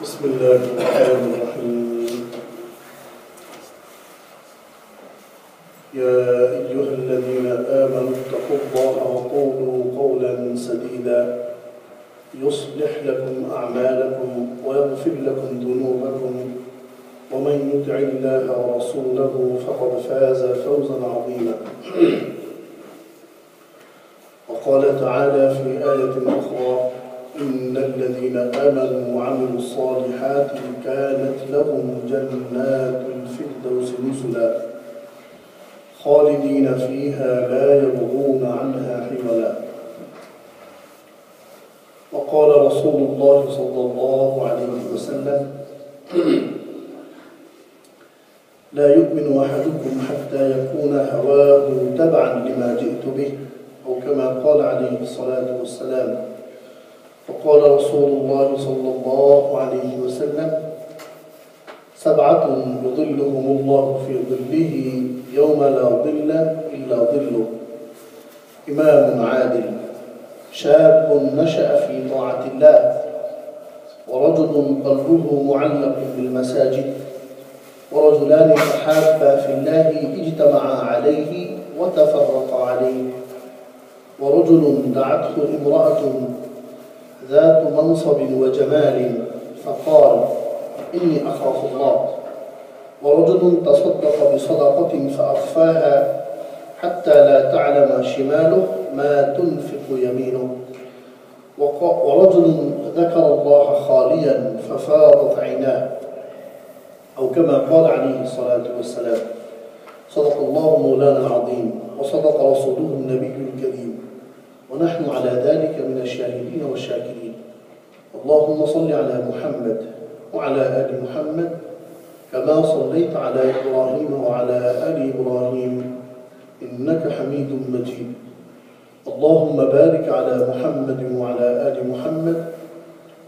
بسم الله الرحمن الرحيم. يا أيها الذين آمنوا اتقوا الله وقولوا قولا سديدا يصلح لكم أعمالكم ويغفر لكم ذنوبكم ومن يطع الله ورسوله فقد فاز فوزا عظيما. وقال تعالى في آية أخرى: إن الذين آمنوا وعملوا الصالحات كانت لهم جنات الفردوس نزلا خالدين فيها لا يبغون عنها حولا. وقال رسول الله صلى الله عليه وسلم: لا يؤمن أحدكم حتى يكون هواه تبعا لما جئت به، أو كما قال عليه الصلاة والسلام. وقال رسول الله صلى الله عليه وسلم: سبعة يظلهم الله في ظله يوم لا ظل إلا ظله: إمام عادل، شاب نشأ في طاعة الله، ورجل قلبه معلق بالمساجد، ورجلان تحابا في الله اجتمعا عليه وتفرقا عليه، ورجل دعته امرأة ذات منصب وجمال فقال: إني أخاف الله، ورجل تصدق بصدقة فأخفاها حتى لا تعلم شماله ما تنفق يمينه، ورجل ذكر الله خاليا ففاضت عيناه، أو كما قال عليه الصلاة والسلام. صدق الله مولانا العظيم، وصدق رسوله النبي الكريم، ونحن على ذلك من الشاهدين والشاكرين. اللهم صل على محمد وعلى آل محمد كما صليت على إبراهيم وعلى آل إبراهيم إنك حميد مجيد. اللهم بارك على محمد وعلى آل محمد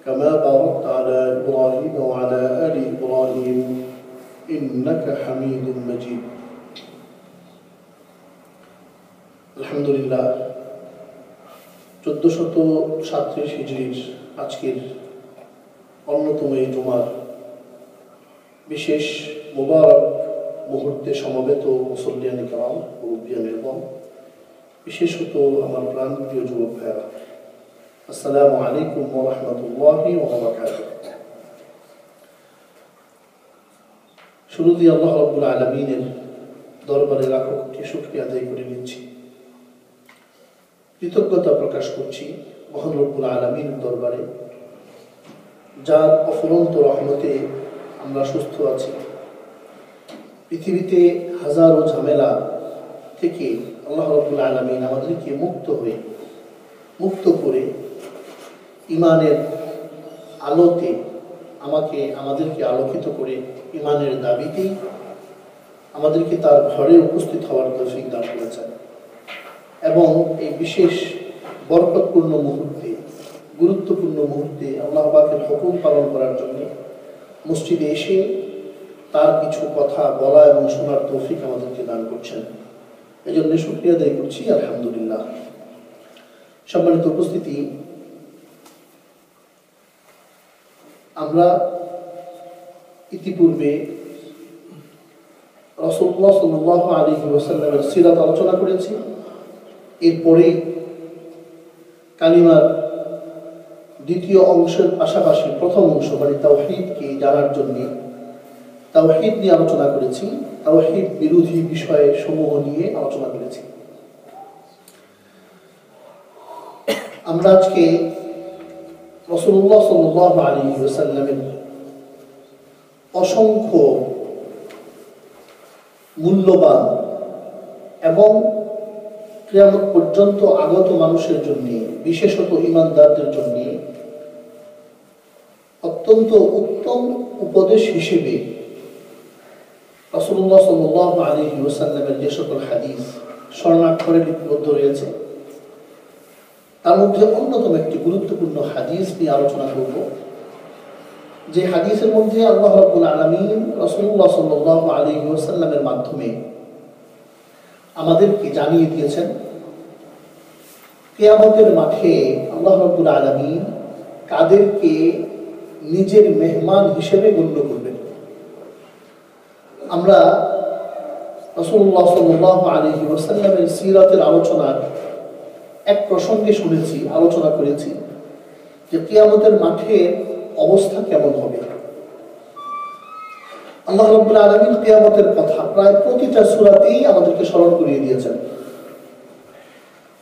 كما باركت على إبراهيم وعلى آل إبراهيم إنك حميد مجيد. الحمد لله। 1437 হিজরির আজকের অন্যতম এই জুমার বিশেষ মুবারক মুহূর্তে সমবেত মুসল্লিয়ান কিরাম, মুরব্বিয়ানগণ, বিশেষত আমার প্রাণপ্রিয় যুবক ভাইরা, আসসালামু আলাইকুম ওয়া রাহমাতুল্লাহি ওয়া বারাকাতুহু। শুরুতেই আল্লাহ রাব্বুল আলামিনের দরবারে লাখো কোটি শুকরিয়া আদায় করে নিচ্ছি, কৃতজ্ঞতা প্রকাশ করছি মহান রব্বুল আলামিনের দরবারে, যার অফুরন্ত রহমতে আমরা সুস্থ আছি। পৃথিবীতে হাজারো ঝামেলা থেকে আল্লাহ রাব্বুল আলামিন আমাদেরকে মুক্ত করে ইমানের আলোতে আমাদেরকে আলোকিত করে ইমানের দাবিতেই আমাদেরকে তার ঘরে উপস্থিত হওয়ার তৌফিক দান করেছেন। এবং এই বিশেষ বরকতপূর্ণ মুহূর্তে, গুরুত্বপূর্ণ মুহূর্তে আল্লাহ পাকের হুকুম পালন করার জন্য মসজিদে এসে তার কিছু কথা বলা এবং শোনার তৌফিক আমাদেরকে দান করছেন। এই জন্য শুকরিয়া আদায় করছি, আলহামদুলিল্লাহ। সম্মানিত উপস্থিতি, আমরা ইতিপূর্বে রাসূলুল্লাহ সাল্লাল্লাহু আলাইহি ওয়াসাল্লামের সিরাত আলোচনা করেছি। এরপরে কালিমার দ্বিতীয় অংশের পাশাপাশি প্রথম অংশ মানে তাওহীদকে জানার জন্য তাওহীদ নিয়ে আলোচনা করেছি, তাওহীদ বিরোধী বিষয় সমূহ নিয়ে আলোচনা করেছি। আমরা আজকে রাসূলুল্লাহ সাল্লাল্লাহু আলাইহি ওয়াসাল্লামের অসংখ্য মূল্যবান এবং কিয়ামত পর্যন্ত আগত মানুষের জন্য, বিশেষত ঈমানদারদের জন্য অত্যন্ত উত্তম উপদেশ হিসেবে রাসূলুল্লাহ সাল্লাল্লাহু আলাইহি ওয়াসাল্লামের যে সকল হাদিস স্বর্ণাক্ষরে লিপিবদ্ধ রয়েছে, তার মধ্যে অন্যতম একটি গুরুত্বপূর্ণ হাদিস নিয়ে আলোচনা করব, যে হাদিসের মধ্যে আল্লাহ রাব্বুল আলামিন রাসূলুল্লাহ সাল্লাল্লাহু আলাইহি ওয়াসাল্লামের মাধ্যমে আমাদেরকে জানিয়ে দিয়েছেন কিয়ামতের মাঠে আল্লাহ রাব্বুল আলামিন কাদেরকে নিজের মেহমান হিসেবে গণ্য করবেন। আমরা রাসূলুল্লাহ সাল্লাল্লাহু আলাইহি ওয়াসাল্লামের সিরাতের আলোচনার এক প্রসঙ্গে শুনেছি, আলোচনা করেছি যে কিয়ামতের মাঠে অবস্থা কেমন হবে। আল্লাহ রাব্বুল আলামিন কিয়ামতের কথা প্রায় প্রতিটা সূরাতেই আমাদেরকে স্মরণ করিয়ে দিয়েছেন।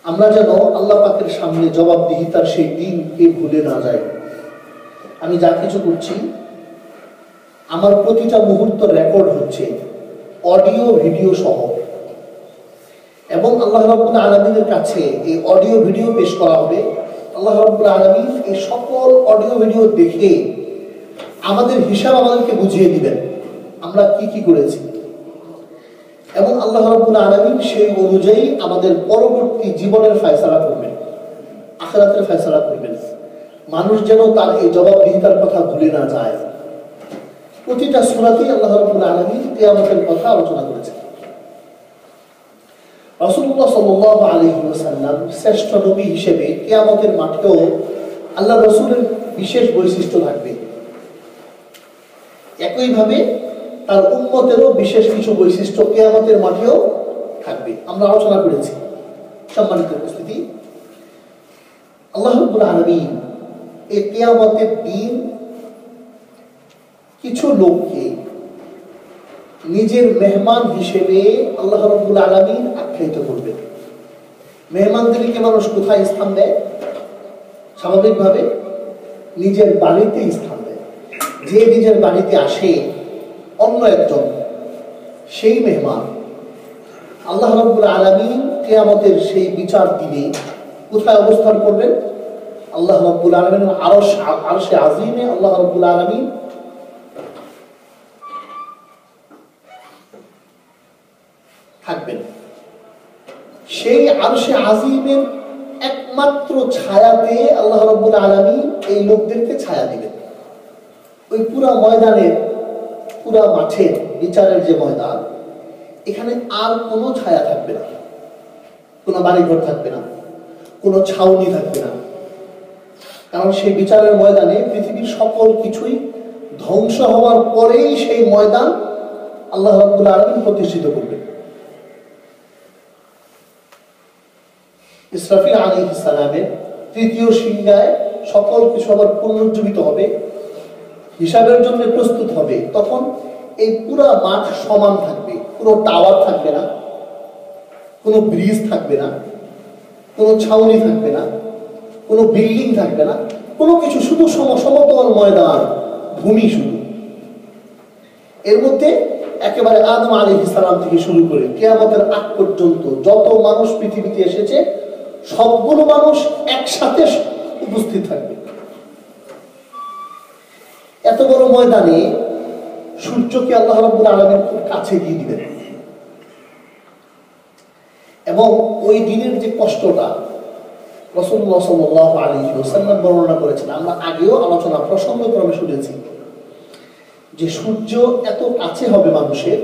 আমরা যেন আল্লাহ পাকের সামনে জবাবদিহিতার সেই দিনকে ভুলে না যাই। আমি যা কিছু করছি, আমার প্রতিটা মুহূর্ত রেকর্ড হচ্ছে, অডিও ভিডিও সহ, এবং আল্লাহ রাব্বুল আলামিনের কাছে এই অডিও ভিডিও পেশ করা হবে। আল্লাহ রাব্বুল আলামিন এই সকল অডিও ভিডিও দেখে আমাদের হিসাব আমাদেরকে বুঝিয়ে দিবেন আমরা কি কি করেছি, এবং আল্লাহ রাব্বুল আলামিন সেই অনুযায়ী আমাদের পরবর্তী জীবনের ফয়সালা করবেন, আখিরাতের ফয়সালা করবেন। মানুষ যেন তার এই জবাবদিহিতার কথা ভুলে না যায়। প্রতিটা সূরাতেই আল্লাহ রাব্বুল আলামিন কিয়ামতের কথা আলোচনা করেছেন। রাসূলুল্লাহ সাল্লাল্লাহু আলাইহি ওয়াসাল্লাম শ্রেষ্ঠ নবী হিসেবে কিয়ামতের মাঠেও আল্লাহ রাসূলের বিশেষ বৈশিষ্ট্য থাকবে, একইভাবে তার উম্মতেরও বিশেষ কিছু বৈশিষ্ট্য কিয়ামতের মাঠেও থাকবে। আমরা আলোচনা করেছি। সম্মানিত উপস্থিতি, আল্লাহ রাব্বুল আলামিন এই কিয়ামতের দিন কিছু লোককে নিজের মেহমান হিসেবে আল্লাহ রাব্বুল আলামিন আখ্যায়িত করবেন। মেহমানদেরকে মানুষ কোথায় স্থান দেয়? স্বাভাবিকভাবে নিজের বাড়িতে স্থান দেয়। যে নিজের বাড়িতে আসে অন্য একজন, সেই মেহমান। আল্লাহ রাব্বুল আলামিন কিয়ামতের সেই বিচার দিনে কোথায় অবস্থান করবেন? আল্লাহ রাব্বুল আলামিনের আরশে আজিমে আল্লাহ রাব্বুল আলামিন থাকবেন। সেই আরশে আজিমের একমাত্র ছায়াতে আল্লাহ রাব্বুল আলামিন এই লোকদেরকে ছায়া দিবেন। ওই পুরা ময়দানের, পুরা মাঠের বিচারের যে ময়দান, এখানে আর কোনো ছায়া থাকবে না, কোনো বাড়িঘর থাকবে না, কোনো ছাউনি থাকবে না। কারণ সেই বিচারের ময়দানে পৃথিবীর সকল কিছুই ধ্বংস হওয়ার পরেই সেই ময়দান আল্লাহ রাব্বুল আলামিন প্রতিষ্ঠিত করবেন। ইসরাফিল আলাইহিস সালামের তৃতীয় সিংহায় সকল কিছু আবার পুনরুজ্জীবিত হবে, হিসাবের জন্য প্রস্তুত হবে। তখন এই পুরা মাঠ সমান থাকবে, কোনো টাওয়ার থাকবে না, কোনো ব্রিজ থাকবে না, কোনো ছাউনি থাকবে না, কোনো বিল্ডিং থাকবে না, কোনো কিছু, শুধু সমতল ময়দান, ভূমি শুধু। এর মধ্যে একেবারে আদম আলাইহিস সালাম থেকে শুরু করে কিয়ামতের আগ পর্যন্ত যত মানুষ পৃথিবীতে এসেছে সবগুলো মানুষ একসাথে উপস্থিত থাকবে। এত বড় ময়দানে সূর্যকে আল্লাহ রাব্বুল আলামিন খুব কাছে দিয়ে দিবেন, এবং ওই দিনের যে কষ্টটা রাসূলুল্লাহ সাল্লাল্লাহু আলাইহি ওয়াসাল্লাম বর্ণনা করেছেন, আমরা আগেও আলোচনা প্রসঙ্গক্রমে শুনেছি যে সূর্য এত কাছে হবে মানুষের,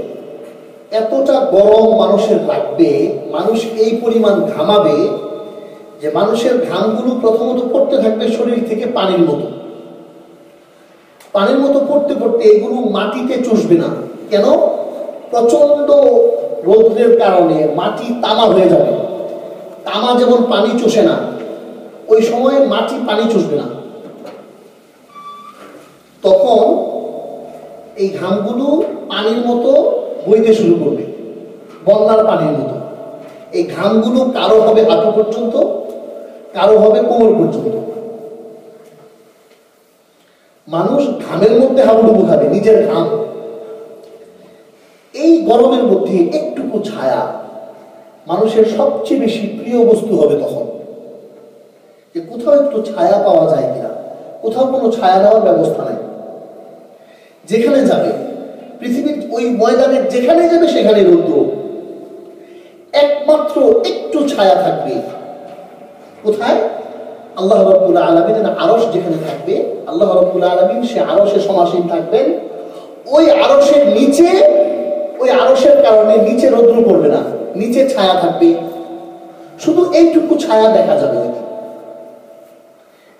এতটা গরম মানুষের লাগবে, মানুষ এই পরিমাণ ঘামাবে যে মানুষের ঘামগুলো প্রথমত পড়তে থাকবে শরীর থেকে পানির মতো, পানির মতো পড়তে পড়তে এগুলো মাটিতে চুষবে না। কেন? প্রচন্ড রৌদ্রের কারণে মাটি তামা হয়ে যাবে। তামা যেমন পানি চষে না, ওই সময়ে মাটি পানি চুষবে না। তখন এই ঘামগুলো পানির মতো বইতে শুরু করবে, বন্যার পানির মতো। এই ঘামগুলো কারো হবে হাঁটু পর্যন্ত, কারো হবে কোমর পর্যন্ত। মানুষ ঘামের মধ্যে হাবুডুবু খাবে, নিজের ঘাম। এই গরমের মধ্যে একটুকু ছায়া মানুষের সবচেয়ে বেশি প্রিয় বস্তু হবে। তখন যে কোথাও একটু ছায়া পাওয়া যায় কিনা, কোথাও কোনো ছায়া নেওয়ার ব্যবস্থা নাই। যেখানে যাবে পৃথিবীর ওই ময়দানের যেখানে যাবে সেখানে রৌদ্র, একমাত্র একটু ছায়া থাকবে। কোথায়? আল্লাহ রাব্বুল আলামিনের আরশ যেখানে থাকবে, আল্লাহ রাব্বুল আলামিন সে আরশে সমাসীন থাকবেন। ওই আরশের নিচে, ওই আরশের কারণে নিচে রৌদ্র পড়বে না, নিচে ছায়া থাকবে, শুধু এইটুকু ছায়া দেখা যাবে।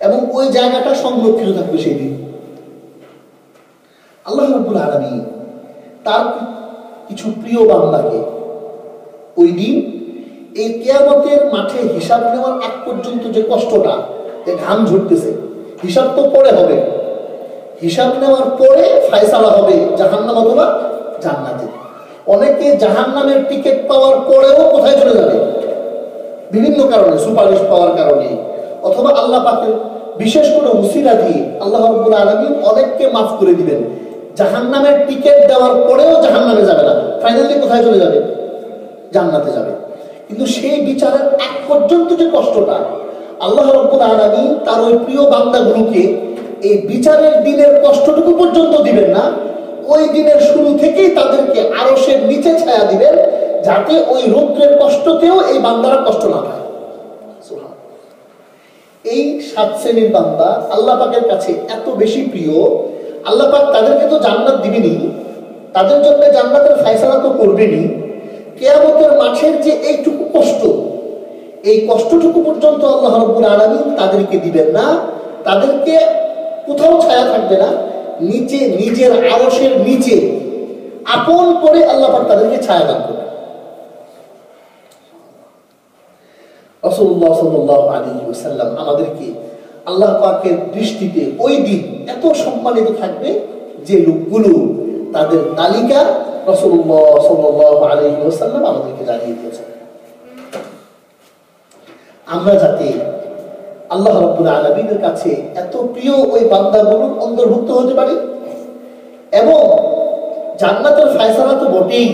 এবং ওই জায়গাটা সংরক্ষিত থাকবে সেই দিন। আল্লাহ রাব্বুল আলামিন তার কিছু প্রিয় বান্দাকে ওই দিন এই কিয়ামতের মাঠে হিসাব নেওয়ার আগ পর্যন্ত যে কষ্টটা, যে ঘাম ঝরতেছে, হিসাব তো পরে হবে, হিসাব নেওয়ার পরে ফায়সালা হবে জাহান্নাম অথবা জান্নাতে। অনেকে জাহান্নামের টিকিট পাওয়ার পরেও কোথায় চলে যাবে? বিভিন্ন কারণে, সুপারিশ পাওয়ার কারণে, অথবা আল্লাহ পাকের বিশেষ করে উসিলা দিয়ে আল্লাহ রাব্বুল আলামিন অনেককে মাফ করে দিবেন। জাহান্নামের টিকিট দেওয়ার পরেও জাহান্নামে যাবে না, ফাইনালি কোথায় চলে যাবে? জান্নাতে যাবে। কিন্তু সেই বিচারের এক পর্যন্ত যে কষ্টটা, আল্লাহ রাব্বুল আলামিন তার ওই প্রিয় বান্দাগুলোকে এই বিচারের দিনের কষ্টটুকু পর্যন্ত দিবেন না, ওই দিনের শুরু থেকেই তাদেরকে আরশের নিচে ছায়া দিবেন, যাতে ওই রৌদ্রের কষ্টতেও এই বান্দারা কষ্ট না পায়। এই 7 শ্রেণীর বান্দা আল্লাহ পাকের কাছে এত বেশি প্রিয়, আল্লাহ পাক তাদেরকে তো জান্নাত দিবেনই, তাদের জন্য জান্নাতের ফয়সালা তো করবেনই। কিয়ামতের মাঠের যে এইটুকু কষ্ট, এই কষ্টটুকু পর্যন্ত আল্লাহ রাব্বুল আলামিন তাদেরকে দিবেন না, তাদেরকে কোথাও ছায়া থাকবে না, নিচে নিজের আরশের নিচে আপন করে আল্লাহ পাক তাদেরকে ছায়া দান করবেন। রাসূলুল্লাহ সাল্লাল্লাহু আলাইহি ওয়াসাল্লাম আমাদেরকে আল্লাহ পাকের দৃষ্টিতে ওই দিন এত সম্মানিত থাকবে যে লোকগুলো, তাদের তালিকা রাসূলুল্লাহ সাল্লাল্লাহু আলাইহি ওয়াসাল্লাম আমাদেরকে জানিয়ে দিয়েছেন। আমরা যাতে আল্লাহ রাব্বুল আলামিনের কাছে এত প্রিয় ওই বান্দাগুলোর অন্তর্ভুক্ত হতে পারি, এবং জান্নাতের ফয়সালা তো বটেই,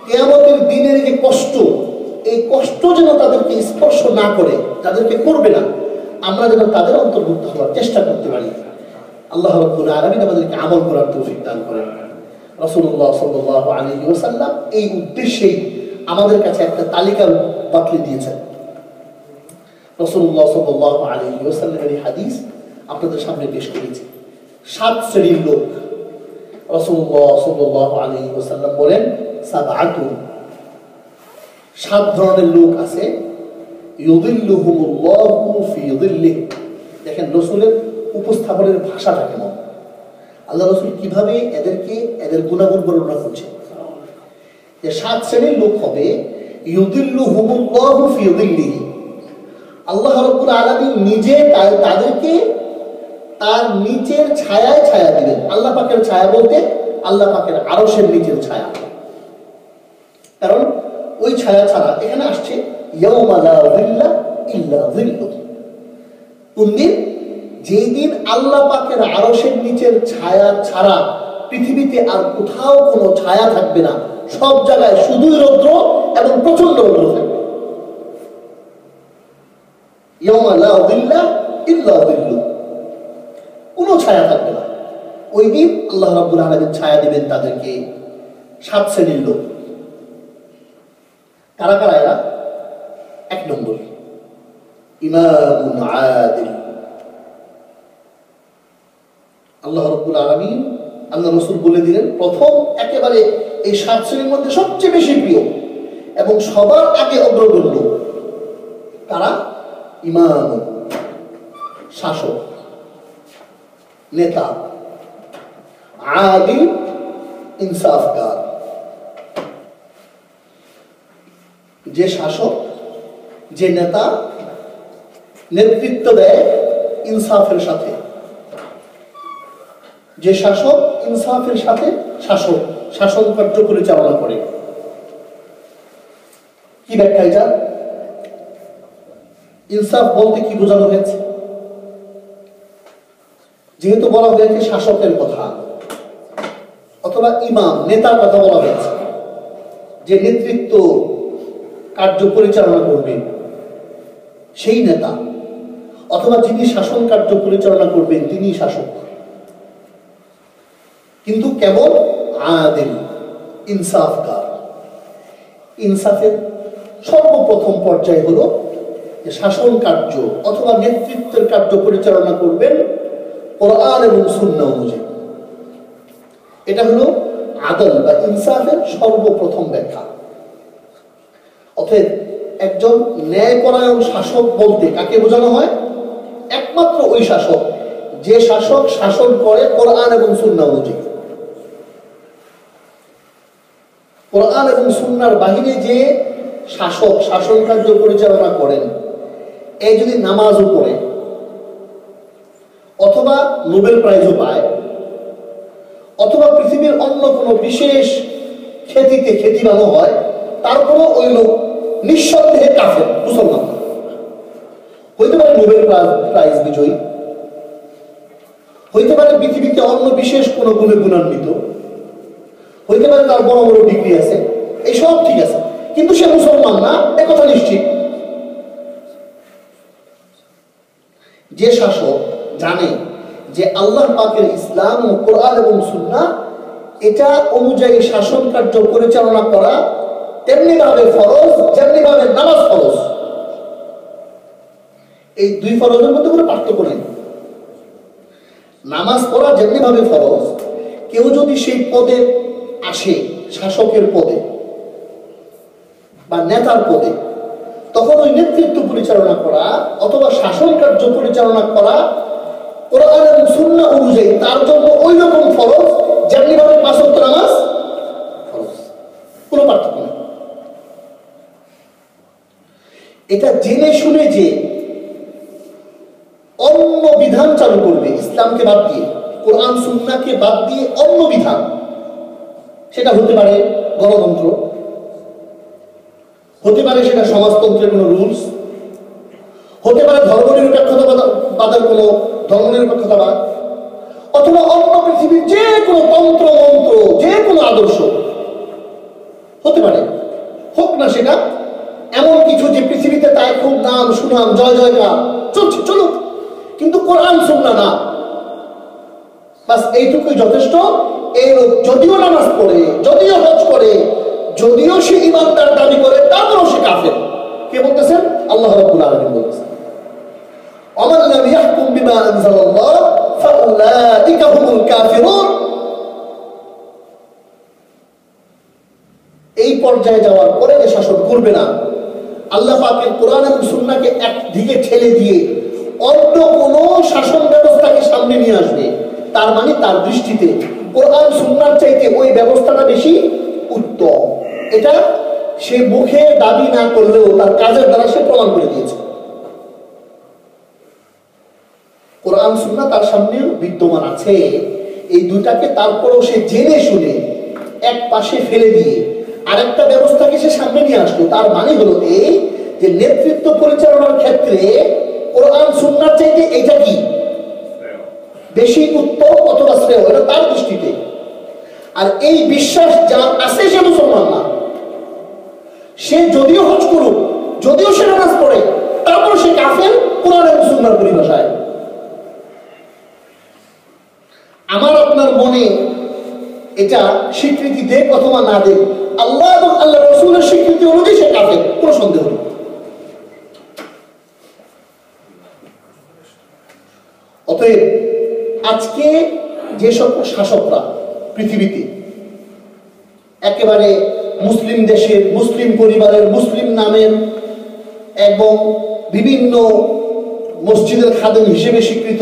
কিয়ামতের দিনের যে কষ্ট, এই কষ্ট যেন তাদেরকে স্পর্শ না করে, তাদেরকে করবে না, আমরা যেন তাদের অন্তর্ভুক্ত হওয়ার চেষ্টা করতে পারি। আল্লাহ রাব্বুল আলামিন আমাদেরকে আমল করার তৌফিক দান করেন। রাসূলুল্লাহ সাল্লাল্লাহু আলাইহি ওয়াসাল্লাম এই উদ্দেশ্যেই আমাদের কাছে একটা তালিকা বাতলে দিয়েছেন। রাসূলুল্লাহ সাল্লাল্লাহু আলাইহি ওয়াসাল্লামের হাদিস আপনাদের সামনে পেশ করেছি। 7 শ্রেণীর লোক রাসূলুল্লাহ সাল্লাল্লাহু আলাইহি ওয়াসাল্লাম বলেন, সাবআতুন, 7 ধরনের লোক আছে, ইউযিল্লুহুমুল্লাহু ফি যিল্লিহি। দেখেন রাসূলের উপস্থাপনের ভাষাটা কেমন, আল্লাহ রাসূল কিভাবে এদেরকে এদের গুণাগুণ বর্ণনা করছে। যে 7 শ্রেণীর লোক হবে, ইউযিল্লুহুমুল্লাহু ফি যিল্লিহি, আল্লাহ রাব্বুল আলামিন নিজে তাদেরকে তার নিচের ছায়ায় ছায়া দিবেন। আল্লাহ পাকের ছায়া বলতে আল্লাহ পাকের আরশের নিচের ছায়া, কারণ ওই ছায়া ছাড়া এখানে আসছে ইয়াউমা লা যিল্লা ইল্লা যিল্লুহু, কোন দিন? যেই দিন আল্লাহ পাকের আরশের নিচের ছায়া ছাড়া পৃথিবীতে আর কোথাও কোনো ছায়া থাকবে না, সব জায়গায় শুধুই রৌদ্র এবং প্রচন্ড রৌদ্র থাকবে। ইয়াউমা লা যিল্লা ইল্লা যিল্লুহু, কোনো ছায়া থাকবে না। ওই দিন আল্লাহ রাব্বুল আলামিন ছায়া দিবেন তাদেরকে। 7 শ্রেণীর লোক কারা কারা এরা? 1 নম্বর, ইমামুন আদিল। আল্লাহ রাব্বুল আলামিন, আল্লাহ রাসূল বলে দিলেন, প্রথম একেবারে এই 7 শ্রেণীর মধ্যে সবচেয়ে বেশি প্রিয় এবং সবার আগে অগ্রগণ্য তারা ইমাম, শাসক, নেতা, আদিল, ইনসাফকার। যে শাসক, যে নেতা নেতৃত্ব দেয় ইনসাফের সাথে, যে শাসক ইনসাফের সাথে শাসন কার্য পরিচালনা করে। কি ব্যাখ্যা এটা? ইনসাফ বলতে কি বোঝানো হয়েছে? যেহেতু বলা হয়েছে শাসকের কথা অথবা ইমাম, নেতার কথা বলা হয়েছে, যে নেতৃত্ব কার্য পরিচালনা করবে সেই নেতা, অথবা যিনি শাসন কার্য পরিচালনা করবেন তিনি শাসক। কিন্তু কেবল আদিল, ইনসাফকার। ইনসাফের সর্বপ্রথম পর্যায় হলো যে শাসন কার্য অথবা নেতৃত্বের কার্য পরিচালনা করবেন কোরআন এবং সুন্নাহ অনুযায়ী। এটা হলো আদল বা ইনসাফের সর্বপ্রথম ব্যাখ্যা। অতএব একজন ন্যায়পরায়ণ শাসক বলতে কাকে বোঝানো হয়? একমাত্র ওই শাসক যে শাসক শাসন করে কোরআন এবং সুন্নাহ অনুযায়ী। কোরআন এবং সুন্নাহর বাহিরে যে শাসক শাসন কার্য পরিচালনা করেন, এই যদি নামাজও পড়ে অথবা নোবেল প্রাইজও পায় অথবা পৃথিবীর অন্য কোনো বিশেষ খ্যাতিতে খ্যাতিমানও হয়, তারপরও ওই লোক নিঃসন্দেহে কাফের, মুসলমান হইতে পারে। নোবেল প্রাইজ বিজয়ী হইতে পারে, পৃথিবীতে অন্য বিশেষ কোনো গুণে গুণান্বিত হইতে পারে, তার বড় বড় ডিগ্রি আছে, এইসব ঠিক আছে, কিন্তু সে মুসলমান না, একথা নিশ্চিত। যে শাসক জানে যে আল্লাহ পাকের ইসলাম ও কোরআন এবং সুন্নাহ এটা অনুযায়ী শাসন কার্য পরিচালনা করা তেমনি ভাবে ফরজ যেমনি ভাবে নামাজ ফরজ, এই দুই ফরজের মধ্যে কোনো পার্থক্য নেই। নামাজ পড়া যেমনি ভাবে ফরজ, কেউ যদি সেই পদে আসে, শাসকের পদে বা নেতার পদে, তখন ওই নেতৃত্ব পরিচালনা করা অথবা শাসন কার্য পরিচালনা করা কোরআন এবং সুন্নাহ অনুযায়ী তার জন্য ওই রকম ফরজ যেমনি ভাবে 5 ওয়াক্ত নামাজ ফরজ, কোনো পার্থক্য নেই। এটা জেনে শুনে যে অন্য বিধান চালু করবে, ইসলামকে বাদ দিয়ে, কোরআন সুন্নাহকে বাদ দিয়ে অন্য বিধান, সেটা হতে পারে গণতন্ত্র, হতে পারে সেটা সমাজতন্ত্রের কোনো রুলস, হতে পারে ধর্মনিরপেক্ষতাবাদের কোনো ধর্মনিরপেক্ষতাবাদ, অথবা অন্য পৃথিবীর যে কোনো তন্ত্র মন্ত্র, যে কোনো আদর্শ হতে পারে, হোক না সেটা এমন কিছু যে পৃথিবীতে তাই খুব নাম সুনাম জয় জয়কার চলছে, চলুক, কিন্তু কোরআন সুন্নাহ না, বাস এইটুকুই যথেষ্ট। এই লোক যদিও নামাজ পড়ে, যদিও হজ করে, যদিও সে ইমানদার দাবি করে, তারপরও সে কাফের। কে বলতেছেন? আল্লাহ রাব্বুল আলামিন বলতেছেন, ওয়ামান লাম ইয়াহকুম বিমা আনজালাল্লাহ ফাউলাইকা হুমুল কাফিরুন। এই পর্যায়ে যাওয়ার পরে যে শাসন করবে না, আল্লাহ পাকের কোরআন এবং সুন্নাহকে একদিকে ঠেলে দিয়ে অন্য কোন শাসন ব্যবস্থাকে সামনে নিয়ে আসবে, তার মানে তার দৃষ্টিতে কোরআন সুন্নাহর চাইতে ওই ব্যবস্থাটা বেশি উত্তম। এটা সে মুখে দাবি না করলেও তার কাজের দ্বারা সে প্রমাণ করে দিয়েছে। কোরআন সুন্নাহ তার সামনে বিদ্যমান আছে, এই দুটাকে তারপরও সে জেনে শুনে এক পাশে ফেলে দিয়ে আরেকটা ব্যবস্থাকে সে সামনে নিয়ে আসলো। তার মানে হলো এই যে নেতৃত্ব পরিচালনার ক্ষেত্রে কোরআন সুন্নাহর চাইতে এটা কি বেশি উত্তম অথবা শ্রেয়, এটা তার দৃষ্টিতে। আর এই বিশ্বাস যার আছে সে মুসলমান না, সে যদিও হজ করুক, যদিও সে নামাজ পড়ে, তারপর সে কাফের কোরআন এবং সুন্নাহর পরিভাষায়। আমার আপনার মনে এটা স্বীকৃতি দেখ অথবা না দেখ, আল্লাহ এবং আল্লাহ রাসূলের স্বীকৃতি অনুযায়ী সে কাফের, কোনো সন্দেহ নেই। অতএব আজকে যে সকল শাসকরা পৃথিবীতে একেবারে মুসলিম দেশের, মুসলিম পরিবারের, মুসলিম নামের এবং বিভিন্ন মসজিদের খাদেম হিসেবে স্বীকৃত,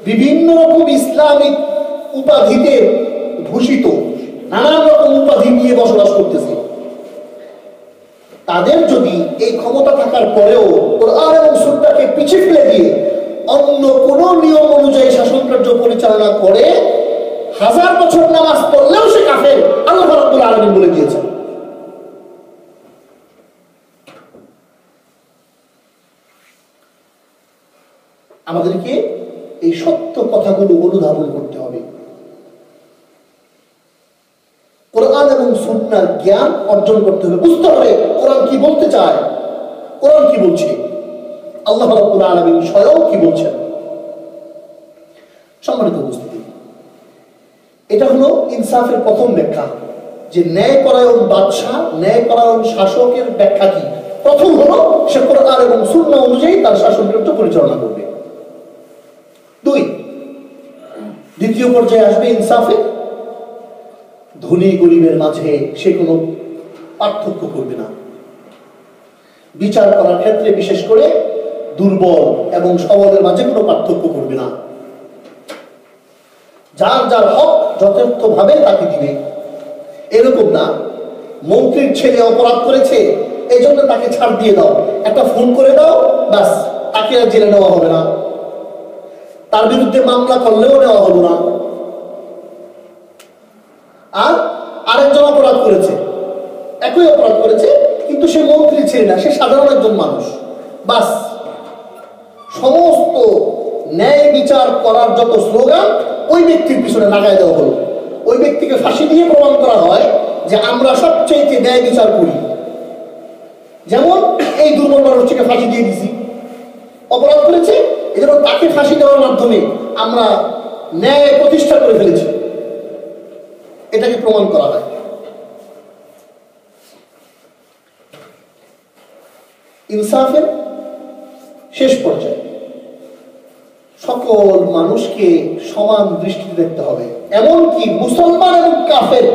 বিভিন্ন রকম ইসলামিক উপাধিতে ভূষিত, নানান রকম উপাধি নিয়ে বসবাস করতেছে, তাদের যদি এই ক্ষমতা থাকার পরেও কোরআন এবং সুন্নাহকে পিছিয়ে ফেলে দিয়ে অন্য কোন নিয়ম অনুযায়ী শাসন কার্য পরিচালনা করে 1000 বছর নামাজ পড়লেও সে কাফের, আল্লাহ রাব্বুল আলামিন বলে দিয়েছেন। আমাদেরকে এই সত্য কথাগুলো অনুধাবন করতে হবে, কোরআন এবং সুন্নাহর জ্ঞান অর্জন করতে হবে, বুঝতে হবে কোরআন কি বলতে চায়, কোরআন কি বলছে, আল্লাহ রাব্বুল আলামিন স্বয়ং কি বলছেন। সম্মানিত উপস্থিতি, এটা হলো ইনসাফের প্রথম ব্যাখ্যা, যে ন্যায়পরায়ণ বাদশাহ, ন্যায়পরায়ণ শাসকের ব্যাখ্যা কি। প্রথম হলো সে কোরআন এবং সুন্নাহ অনুযায়ী তার শাসন কার্য পরিচালনা করবে। 2, দ্বিতীয় পর্যায়ে আসবে ইনসাফে, ধনী গরিবের মাঝে সে কোনো পার্থক্য করবে না, বিচার করার ক্ষেত্রে বিশেষ করে দুর্বল এবং সবলের মাঝে কোনো পার্থক্য করবে না, যার যার হক যথার্থভাবে তাকে দিবে। এরকম না, মন্ত্রীর ছেলে অপরাধ করেছে এই জন্য তাকে ছাড় দিয়ে দাও, একটা ফোন করে দাও, ব্যাস তাকে আর জেলে নেওয়া হবে না, তার বিরুদ্ধে মামলা করলেও নেওয়া হলো না। আর আরেকজন অপরাধ করেছে, একই অপরাধ করেছে, কিন্তু সে মন্ত্রীর ছেলে না, সে সাধারণ একজন মানুষ, বাস সমস্ত ন্যায় বিচার করার যত স্লোগান ওই ব্যক্তির পিছনে লাগাই দেওয়া হলো। ওই ব্যক্তিকে ফাঁসি দিয়ে প্রমাণ করা হয় যে আমরা সবচেয়ে ন্যায় বিচার করি। যেমন এই দুর্বল মানুষটিকে ফাঁসি দিয়ে দিছি, অপরাধ করেছে, এজন্য তাকে ফাঁসি দেওয়ার মাধ্যমে আমরা ন্যায় প্রতিষ্ঠা করে ফেলেছি, এটাকে প্রমাণ করা হয়। ইনসাফের শেষ পর্যায়ে সকল মানুষকে সমান দৃষ্টিতে দেখতে হবে, এমনকি মুসলমান এবং কাফের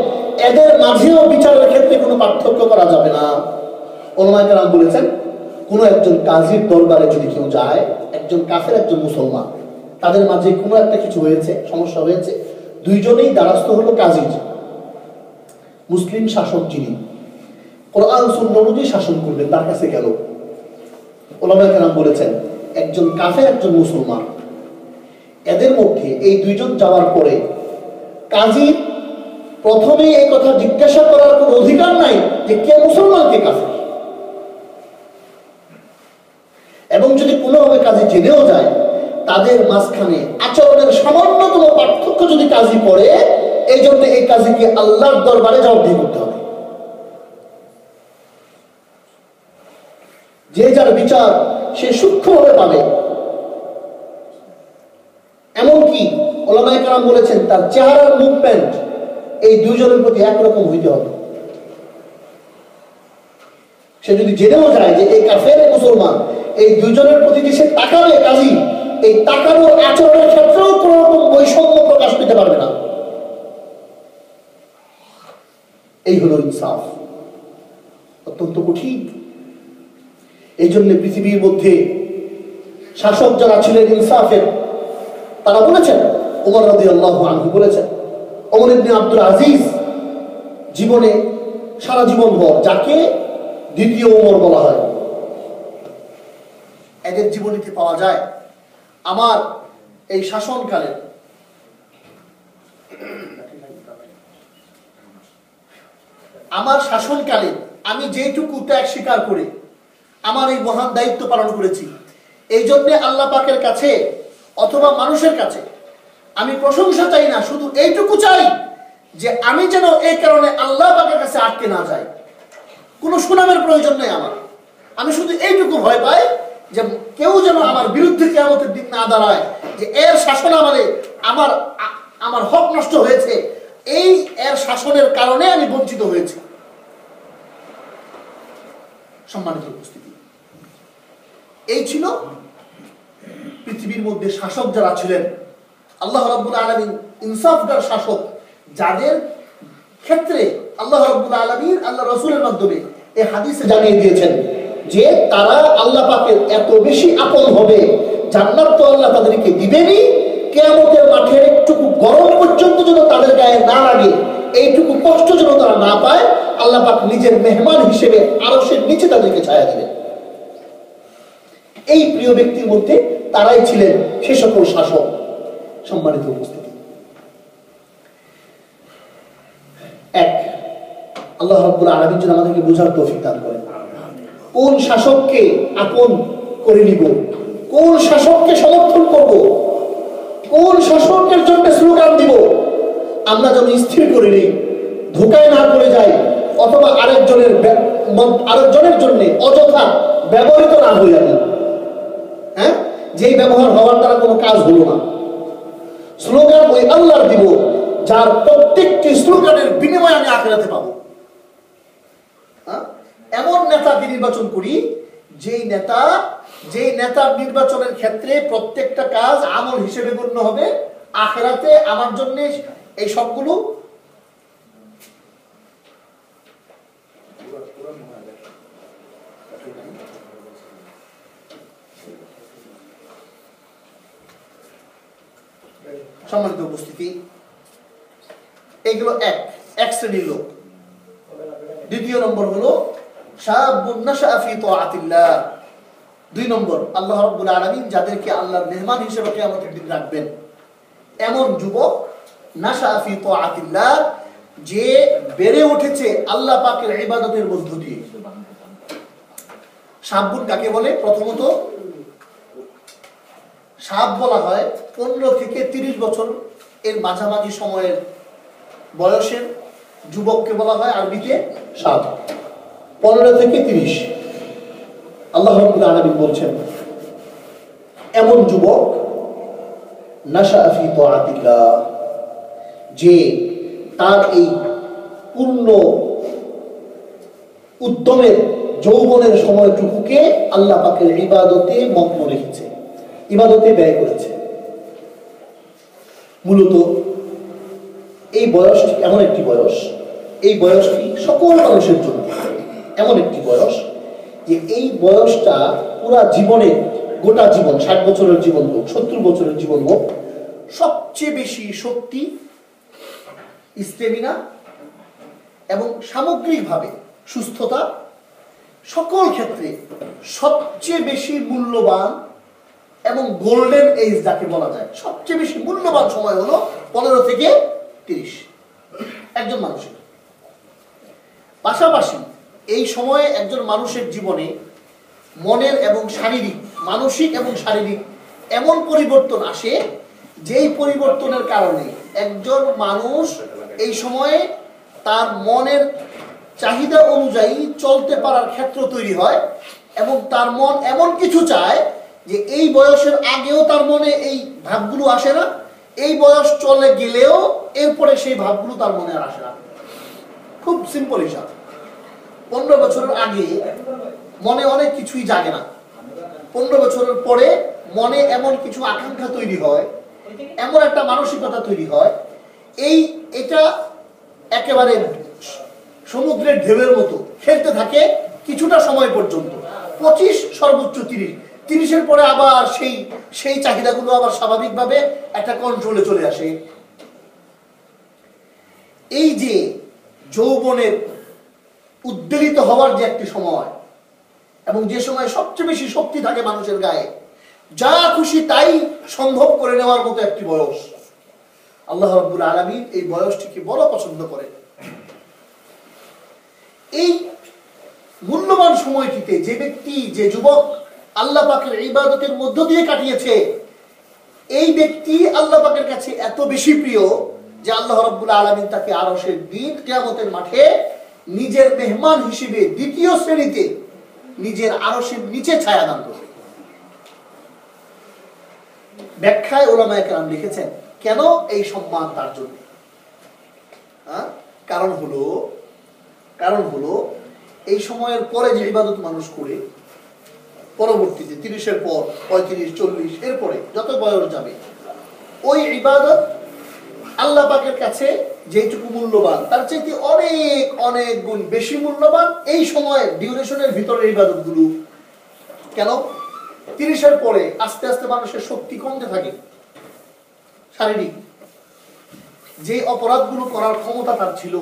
এদের মাঝেও বিচারের ক্ষেত্রে কোনো পার্থক্য করা যাবে না। ওলামায়ে কেরাম বলেছেন, কোনো একজন কাজীর দরবারে যদি কেউ যায়, একজন কাফের একজন মুসলমান, তাদের মাঝে কোনো একটা কিছু হয়েছে, সমস্যা হয়েছে, দুইজনেই দ্বারস্থ হলো কাজীর। মুসলিম শাসক যিনি কোরআন সুন্নাহ অনুযায়ী শাসন করবেন, তার কাছে গেল। ওলামায়ে কেরাম বলেছেন, একজন কাফের একজন মুসলমান, এদের মধ্যে এই দুইজন যাওয়ার পরে কাজী প্রথমে এই কথা জিজ্ঞাসা করার কোনো অধিকার নাই যে কে মুসলমান কে কাফের। এবং যদি কোনোভাবে কাজী জেনেও যায়, তাদের মাঝখানে আচরণের সামান্যতম পার্থক্য যদি কাজী করে, এই জন্য এই কাজীকে আল্লাহর দরবারে জবাবদিহি করতে হবে। যে যার বিচার সে সূক্ষ্মভাবে পাবে। এমনকি ওলামায়ে কেরাম বলেছেন, তার চেহারার মুভমেন্ট এই দুইজনের প্রতি একরকম হইতে হবে। সে যদি জেনেও যায় যে এই কাফের মুসলমান, এই দুইজনের প্রতি যে সে তাকাবে কাজী, এই তাকানোর আচরণের ক্ষেত্রেও কোন রকম বৈষম্য প্রকাশ পেতে পারবে না। এই হলো ইনসাফ। অত্যন্ত কঠিন। এই জন্য পৃথিবীর মধ্যে শাসক যারা ছিলেন ইনসাফের, তারা বলেছেন, ওমর রাদিয়াল্লাহু আনহু বলেছেন, ওমর ইবনে আব্দুল আজিজ জীবনে সারা জীবন ভর, যাকে দ্বিতীয় ওমর বলা হয়, এদের জীবনীতে পাওয়া যায়, আমার এই শাসনকালে আমি যেটুকু ত্যাগ স্বীকার করে আমার এই মহান দায়িত্ব পালন করেছি, এই জন্যে আল্লাহ পাকের কাছে অথবা মানুষের কাছে আমি প্রশংসা চাই না, শুধু এইটুকু চাই যে আমি যেন এই কারণে আল্লাহ পাকের কাছে আটকে না যাই। কোনো সুনামের প্রয়োজন নেই আমার, আমি শুধু এইটুকু ভয় পাই যে কেউ যেন আমার বিরুদ্ধে কিয়ামতের দিন না দাঁড়ায়, যে এর শাসন আমলে আমার হক নষ্ট হয়েছে, এই এর শাসনের কারণে আমি বঞ্চিত হয়েছি। সম্মানিত উপস্থিতি, এই ছিল পৃথিবীর মধ্যে শাসক যারা ছিলেন, আল্লাহ রাব্বুল আলামিন ইনসাফগার শাসক, যাদের ক্ষেত্রে আল্লাহ রাব্বুল আলামিন আল্লাহ রাসূলের মাধ্যমে এই হাদিসে জানিয়ে দিয়েছেন যে তারা আল্লাহ পাকের এত বেশি আপন হবে, জান্নাত তো আল্লাহ তাদেরকে দিবেনই, কিয়ামতের মাঠের একটুকু গরম পর্যন্ত যেন তাদের গায়ে না লাগে, এইটুকু কষ্ট যেন তারা না পায়, আল্লাহ পাক নিজের মেহমান হিসেবে আরশের নিচে তাদেরকে ছায়া দিবেন। এই প্রিয় ব্যক্তির মধ্যে তারাই ছিলেন সে সকল শাসক। সম্মানিত উপস্থিতি, এক, আল্লাহ রাব্বুল আলামিন যেন আমাদেরকে বোঝার তৌফিক দান করেন, কোন শাসককে আপন করে নিব, কোন শাসককে সমর্থন করব, কোন শাসকের জন্য স্লোগান দিব, আমরা যেন স্থির করে নিই, ধোকায় না পড়ে যাই, অথবা আরেকজনের জন্য অযথা ব্যবহৃত না হয়ে যাবে। হ্যাঁ, যেই ব্যবহার হওয়ার দ্বারা কোনো কাজ হলো না। স্লোগান ওই আল্লাহর দিব, যার প্রত্যেকটি স্লোগানের বিনিময়ে আমি আখিরাতে পাবো। এমন নেতাকে নির্বাচন করি যেই নেতার নির্বাচনের ক্ষেত্রে প্রত্যেকটা কাজ আমল হিসেবে গণ্য হবে, আখিরাতে আমার জন্য এই সবগুলো সম্মানিত উপস্থিতি, এগুলো এক শ্রেণীর লোক। দ্বিতীয় নম্বর হলো শাবুন নাশা ফি তাআতিল্লাহ। 2 নম্বর, আল্লাহ রাব্বুল আলামিন যাদেরকে আল্লাহর মেহমান হিসেবে কিয়ামতের দিন রাখবেন এমন যুবক, নাশা ফি তাআতিল্লাহ, যে বেড়ে উঠেছে আল্লাহ পাকের ইবাদতের মধ্য দিয়ে। শাবুন কাকে বলে? প্রথমত শাব বলা হয় 15 থেকে 30 বছর এর মাঝামাঝি সময়ের বয়সের যুবককে বলা হয় আরবিতে শাব। 15 থেকে 30। আল্লাহ রাব্বুল আলামিন বলছেন এমন যুবক নাশা ফি তাআতিল্লাহ, যে তার এই পূর্ণ উদ্যমের যৌবনের সময়টুকুকে আল্লাহ পাকের ইবাদতে মগ্ন রেখেছে, ইবাদতে ব্যয় করেছে। মূলত এই বয়সটি এমন একটি বয়স, এই বয়সটি সকল মানুষের জন্য এমন একটি বয়স যে এই বয়সটা পুরা জীবনে, গোটা জীবন, 60 বছরের জীবন হোক, 70 বছরের জীবন হোক, সবচেয়ে বেশি শক্তি, স্টেমিনা এবং সামগ্রিকভাবে সুস্থতা সকল ক্ষেত্রে সবচেয়ে বেশি মূল্যবান এবং গোল্ডেন এজ যাকে বলা যায়, সবচেয়ে বেশি মূল্যবান সময় হলো 15 থেকে 30 একজন মানুষের। পাশাপাশি এই সময়ে একজন মানুষের জীবনে মনের এবং শারীরিক, মানসিক এবং শারীরিক এমন পরিবর্তন আসে, যেই পরিবর্তনের কারণে একজন মানুষ এই সময়ে তার মনের চাহিদা অনুযায়ী চলতে পারার ক্ষেত্র তৈরি হয়, এবং তার মন এমন কিছু চায় যে এই বয়সের আগেও তার মনে এই ভাবগুলো আসে না, এই বয়স চলে গেলেও এরপরে সেই ভাবগুলো তার মনে আর আসে না। খুব সিম্পল হিসাব। 15 বছরের আগে মনে অনেক কিছুই জাগে না, 15 বছরের পরে মনে এমন কিছু আকাঙ্ক্ষা তৈরি হয়, এমন একটা মানসিকতা তৈরি হয়, এটা একেবারে সমুদ্রের ঢেউয়ের মতো খেলতে থাকে কিছুটা সময় পর্যন্ত, 25 সর্বোচ্চ 30-এর পরে আবার সেই চাহিদাগুলো আবার স্বাভাবিকভাবে একটা কন্ট্রোলে চলে আসে। এই যে যৌবনের উদ্বেলিত হওয়ার যে একটি সময়, এবং যে সময় সবচেয়ে বেশি শক্তি থাকে মানুষের গায়ে, যা খুশি তাই সম্ভব করে নেওয়ার মতো একটি বয়স, আল্লাহ রাব্বুল আলামিন এই বয়সটিকে বড় পছন্দ করে। এই মূল্যবান সময়টিতে যে ব্যক্তি, যে যুবক আল্লাহ পাকের ইবাদতের মধ্য দিয়ে কাটিয়েছে, এই ব্যক্তি আল্লাহ পাকের কাছে এত বেশি প্রিয় যে আল্লাহ রাব্বুল আলামিন তাকে আরশের দিন কিয়ামতের মাঠে নিজের মেহমান হিসেবে 2য় শ্রেণীতে নিজের আরশের নিচে ছায়া দান করবে। ব্যাখ্যায় উলামায়ে কেরাম লিখেছেন কেন এই সম্মান তার জন্য। কারণ হলো এই সময়ের পরে যে ইবাদত মানুষ করে, পরবর্তীতে 30-এর পর 35-40 এরপরে যত বয়স যাবে, ওই ইবাদত আল্লাহ পাকের কাছে যেটুকু মূল্যবান তার চাইতে অনেক অনেক গুণ বেশি মূল্যবান এই সময়ের ডিউরেশনের ভিতরে ইবাদতগুলো। কেন? 30-এর পরে আস্তে আস্তে মানুষের শক্তি কমতে থাকে, শারীরিক যে অপরাধগুলো করার ক্ষমতা তার ছিল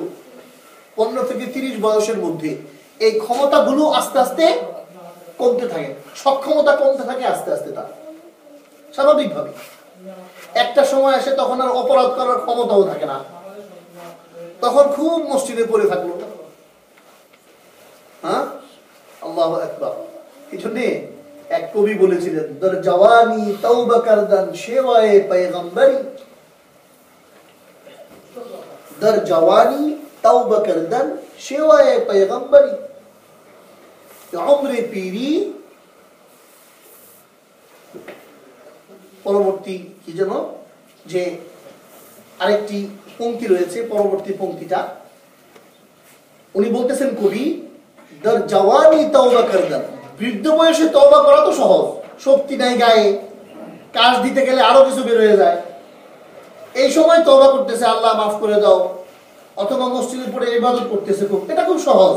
15 থেকে 30 বয়সের মধ্যে, এই ক্ষমতাগুলো আস্তে আস্তে কমতে থাকে, সক্ষমতা কমতে থাকে আস্তে আস্তে তার, স্বাভাবিকভাবে। একটা সময় আসে তখন আর অপরাধ করার ক্ষমতাও থাকে না, তখন খুব মসজিদে পড়ে থাকলো। আল্লাহু আকবার। এই জন্যে এক কবি বলেছিলেন, দর জওয়ানি তওবা করদান সেওয়ায়ে পয়গম্বরি, দর জওয়ানি তওবা করদান সেওয়ায়ে পয়গম্বরি, উমরে পীরি। পরবর্তী কি যেন যে আরেকটি পংক্তি রয়েছে, পরবর্তী পংক্তিটা উনি বলতেছেন কবি, দর জওয়ানি তওবা করদান, বৃদ্ধ বয়সে তওবা করা তো সহজ, শক্তি নাই গায়ে, কাজ দিতে গেলে আরো কিছু বের হয়ে যায়, এই সময় তওবা করতেছে আল্লাহ মাফ করে দাও, অথবা মসজিদে পড়ে ইবাদত করতেছে, এটা খুব সহজ।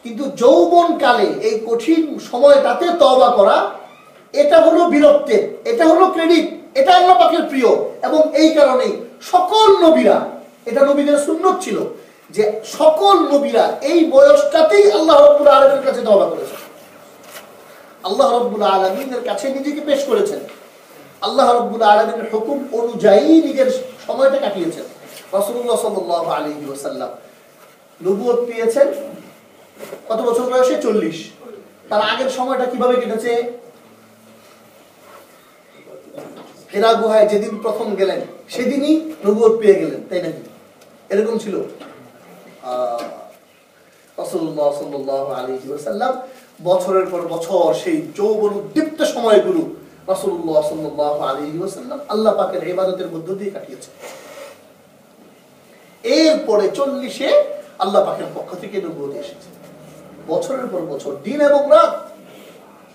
কিন্তু যৌবন কালে এই কঠিন সময়টাতে তওবা করা, এটা হলো বীরত্বের, এটা হলো ক্রেডিট, এটা আল্লাহ পাকের প্রিয়। এবং এই কারণে সকল নবীরা, এটা নবীদের সুন্নত ছিল যে সকল নবীরা এই বয়সটাতেই আল্লাহ রাব্বুল আলামিনের কাছে তওবা করেছেন, আল্লাহ রাব্বুল আলামিনের কাছে নিজেকে পেশ করেছেন, আল্লাহ রাব্বুল আলামিনের হুকুম অনুযায়ী নিজের সময়টা কাটিয়েছেন। রাসূলুল্লাহ সাল্লাল্লাহু আলাইহি ওয়াসাল্লাম নবুয়ত পেয়েছেন কত বছর বয়সে? 40। তার আগের সময়টা কিভাবে কেটেছে? হিরা গুহায় যেদিন প্রথম গেলেন সেদিনই নবুয়ত পেয়ে গেলেন, তাই নাকি? এরকম ছিল? রাসূলুল্লাহ সাল্লাল্লাহু আলাইহি ওয়াসাল্লাম বছরের পর বছর সেই যৌবন উদ্দীপ্ত সময়গুলো রাসূলুল্লাহ সাল্লাল্লাহু আলাইহি ওয়াসাল্লাম আল্লাহ পাকের ইবাদতের মধ্য দিয়ে কাটিয়েছেন। এরপরে 40-এ আল্লাহ পাকের পক্ষ থেকে নবুয়ত এসেছে, বছরের পর বছর, দিন এবং রাত,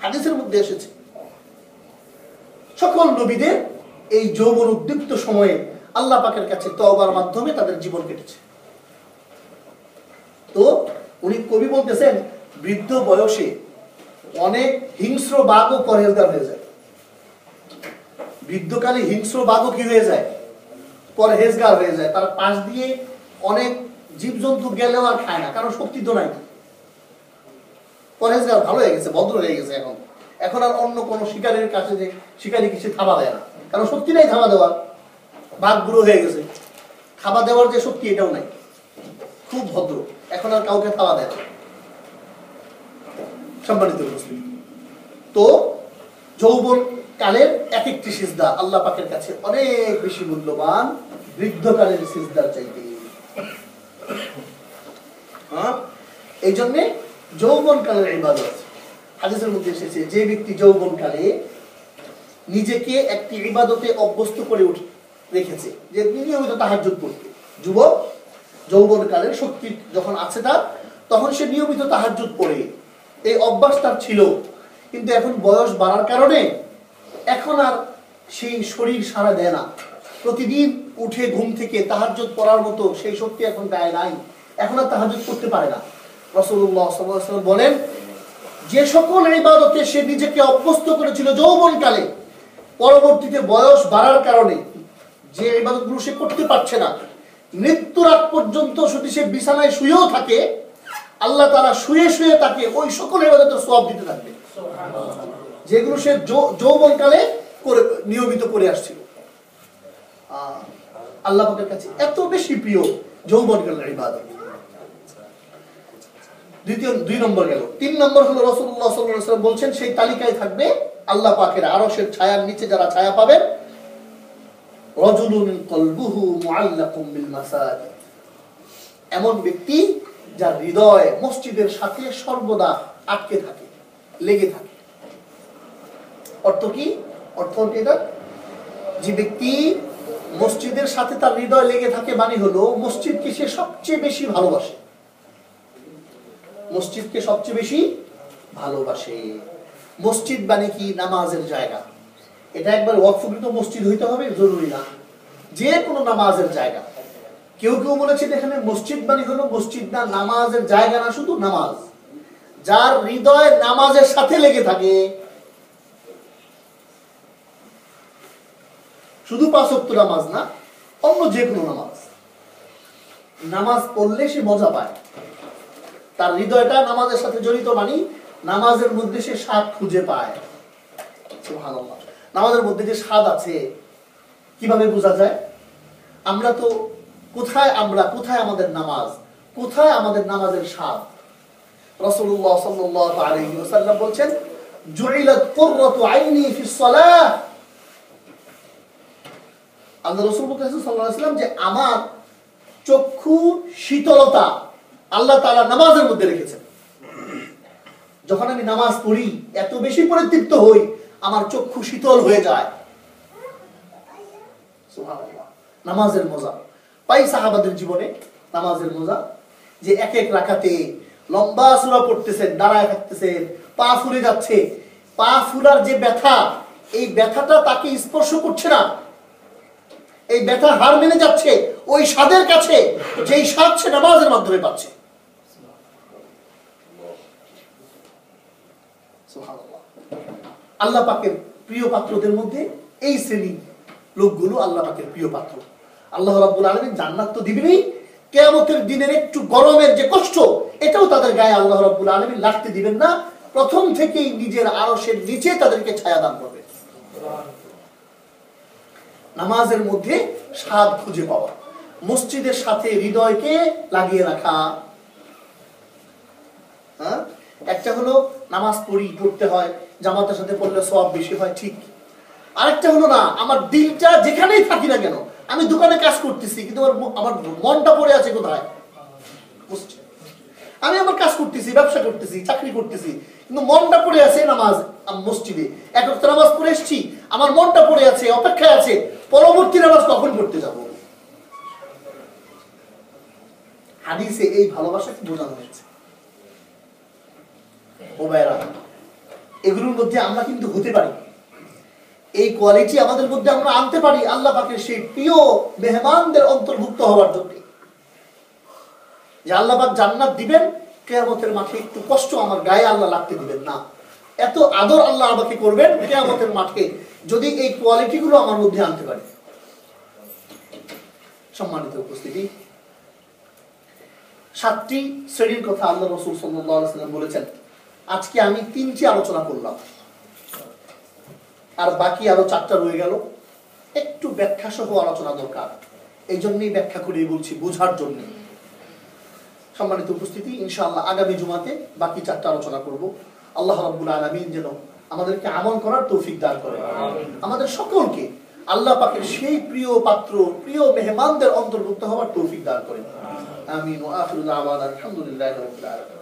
হাদিসের মধ্যে এসেছে। সকল নবীদের এই যৌবন উদ্দীপ্ত সময়ে আল্লাহ পাকের কাছে তওবার মাধ্যমে তাদের জীবন কেটেছে। তো উনি কবি বলতেছেন, বৃদ্ধ বয়সে অনেক হিংস্র বাঘও পরহেজগার হয়ে যায়। বৃদ্ধকালে হিংস্র বাঘও কি হয়ে যায়? পরহেজগার হয়ে যায়। তার পাশ দিয়ে অনেক জীবজন্তু গেলেও আর খায় না, কারণ শক্তি তো নাই। পরহেজগার ভালো হয়ে গেছে, ভদ্র হয়ে গেছে। এখন আর অন্য কোনো শিকারের কাছে যে শিকারি কিছু থাবা দেয় না, কারণ শক্তি নাই থাবা দেওয়ার। বাঘ বুড়ো হয়ে গেছে, খাবার দেওয়ার যে শক্তি এটাও নাই, খুব ভদ্র, এখন আর কাউকে থাবা দেয় না। সম্মানিত মুসলিম, তো যৌবন কালের এক একটি সিজদা আল্লাহ পাকের কাছে অনেক বেশি মূল্যবান বৃদ্ধকালের সিজদার চাইতে। এই জন্যে যৌবন কালের ইবাদত হাদিসের মধ্যে এসেছে, যে ব্যক্তি যৌবন কালে নিজেকে একটি ইবাদতে অভ্যস্ত করে রেখেছে, যে নিয়মিত তাহাজ্জুদ পড়তে। যুবক যৌবন কালের শক্তি যখন আছে তার, তখন সে নিয়মিত তাহাজ্জুদ পড়ে, এই অভ্যাস তার ছিল। কিন্তু এখন বয়স বাড়ার কারণে এখন আর সেই শরীর সাড়া দেয় না। প্রতিদিন উঠে ঘুম থেকে তাহাজ্জুদ পড়ার মতো সেই শক্তি এখন গায়ে নাই, এখন আর তাহাজ্জুদ করতে পারে না। রাসূলুল্লাহ সাল্লাল্লাহু আলাইহি ওয়াসাল্লাম বলেন, যে সকল ইবাদতে সে নিজেকে অভ্যস্ত করেছিল যৌবনকালে, পরবর্তীতে বয়স বাড়ার কারণে যে ইবাদতগুলো সে করতে পারছে না, মৃত্যুর আগ পর্যন্ত যদি সে বিছানায় শুয়েও থাকে, আল্লাহ তাআলা শুয়ে শুয়ে তাকে ওই সকল ইবাদতের সওয়াব দিতে থাকবে, যেগুলো সে যৌবনকালে করে নিয়মিত করে আসছিল। আল্লাহ পাকের কাছে এত বেশি প্রিয় যৌবনকালের ইবাদত। দুই নম্বর গেল। 3 নম্বর হলো রাসূলুল্লাহ সাল্লাল্লাহু আলাইহি ওয়াসাল্লাম বলছেন, সেই তালিকায় থাকবে আল্লাহ পাকের আরশের ছায়ার নিচে যারা ছায়া পাবেন, রাজুলুন কলবুহু মুআল্লাকুম বিল মাসাজিদ, এমন ব্যক্তি যার হৃদয় মসজিদের সাথে সর্বদা আটকে থাকে, লেগে থাকে। অর্থ কি? অর্থ এটা, যে ব্যক্তি মসজিদের সাথে তার হৃদয় লেগে থাকে মানে হলো মসজিদকে সে সবচেয়ে বেশি ভালোবাসে, মসজিদকে সবচেয়ে বেশি ভালোবাসে। মসজিদ মানে কি? নামাজের জায়গা। এটা একবার ওয়াকফকৃত মসজিদ হইতে হবে জরুরি না, যে কোনো নামাজের জায়গা। কেউ কেউ বলেছেন এখানে মসজিদ মানে হলো মসজিদ না, নামাজের জায়গা না, শুধু নামাজ। যার হৃদয় নামাজের সাথে লেগে থাকে, শুধু 5 ওয়াক্ত নামাজ না, অন্য যে কোনো নামাজ, নামাজ পড়লে সে মজা পায়, তার হৃদয়টা নামাজের সাথে জড়িত, মানে নামাজের মধ্যে সে স্বাদ খুঁজে পায়। সুবহানাল্লাহ। নামাজের মধ্যে যে স্বাদ আছে কিভাবে বোঝা যায়? আমরা তো কোথায় আমাদের নামাজ, কোথায় আমাদের নামাজের স্বাদ? রাসূলুল্লাহ সাল্লাল্লাহু আলাইহি ওয়াসাল্লাম বলেন, জুইলাত কুররাতু আইনি ফিস সালাহ। আল্লাহ রাসূল বলেছেন সাল্লাল্লাহু আলাইহি ওয়াসাল্লাম, যে আমার চক্ষু শীতলতা আল্লাহ তাআলা নামাজের মধ্যে রেখেছেন। যখন আমি নামাজ পড়ি এত বেশি পরিতৃপ্ত হই, আমার চক্ষু শীতল হয়ে যায়। সুবহানাল্লাহ। নামাজের মজা পাই সাহাবাদের জীবনে, নামাজের মজা, যে এক এক রাকাতে লম্বা সূরা পড়তেছেন, দাঁড়ায় থাকতেছেন, পা ফুলে যাচ্ছে, পা ফুলার যে ব্যথা, এই ব্যথাটা তাকে স্পর্শ করছে না, এই ব্যথা হার মেনে যাচ্ছে ওই স্বাদের কাছে, যেই স্বাদ সে নামাজের মাধ্যমে পাচ্ছে। সুবহানাল্লাহ। আল্লাহ পাকের প্রিয় পাত্রদের মধ্যে এই শ্রেণী লোকগুলো আল্লাহ পাকের প্রিয় পাত্র। আল্লাহ রাব্বুল আলামিন জান্নাত তো দিবেনই, কিয়ামতের দিনের একটু গরমের যে কষ্ট, এটাও তাদের গায়ে আল্লাহ রাব্বুল আলামিন লাগতে দিবেন না। প্রথম থেকেই নিজের আরশের নিচে তাদেরকে ছায়া দান করবেন। নামাজের মধ্যে স্বাদ খুঁজে পাওয়া, মসজিদের সাথে হৃদয়কে লাগিয়ে রাখা। হ্যাঁ, একটা হলো নামাজ পড়তে হয়, জামাতের সাথে পড়লে সওয়াব বেশি হয়, ঠিক। আরেকটা হলো না, আমার দিলটা যেখানেই থাকি না কেন, আমি দোকানে কাজ করতেছি কিন্তু আমার মনটা পড়ে আছে কোথায়? মসজিদ। আমি আমার কাজ করতেছি, ব্যবসা করতেছি, চাকরি করতেছি, কিন্তু মনটা পড়ে আছে নামাজ মসজিদে। এক ওয়াক্ত নামাজ পড়ে এসেছি, আমার মনটা পড়ে আছে, অপেক্ষায় আছে পরবর্তী নামাজ কখন পড়তে যাব। হাদিসে এই ভালোবাসাকে বোঝানো হয়েছে। ও ভাইরা, এগুলোর মধ্যে আমরা কিন্তু হতে পারি, এই কোয়ালিটি আমাদের মধ্যে আমরা আনতে পারি আল্লাহ পাকের সেই প্রিয় মেহমানদের অন্তর্ভুক্ত হওয়ার জন্য। যে আল্লাহ পাক জান্নাত দিবেন, কিয়ামতের মাঠে একটু কষ্ট আমার গায়ে আল্লাহ লাগতে দিবেন না। এত আদর আল্লাহ আমাকে করবেন কিয়ামতের মাঠে, যদি এই কোয়ালিটি গুলো আমার মধ্যে আনতে পারি। সম্মানিত উপস্থিতি, 7টি শ্রেণীর কথা আল্লাহ রাসূল সাল্লাল্লাহু আলাইহি ওয়াসাল্লাম বলেছেন। আজকে আমি 3টি আলোচনা করলাম, আর বাকি আরো 4টা রয়ে গেল। একটু ব্যাখ্যা সহ আলোচনা দরকার, এই জন্যই ব্যাখ্যা করে বলছি, বোঝার জন্য। সম্মানিত উপস্থিতি, ইনশাআল্লাহ আগামী জুমাতে বাকি 4টা আলোচনা করব। আল্লাহ রাব্বুল আলামিন যেন আমাদেরকে আমল করার তৌফিক দান করেন, আমাদের সকলকে আল্লাহ পাকের সেই প্রিয় পাত্র, প্রিয় মেহমানদের অন্তর্ভুক্ত হওয়ার তৌফিক দান করেন। আমিন। ওয়া আখিরু দাওয়ানা আলহামদুলিল্লাহি রাব্বিল আলামিন।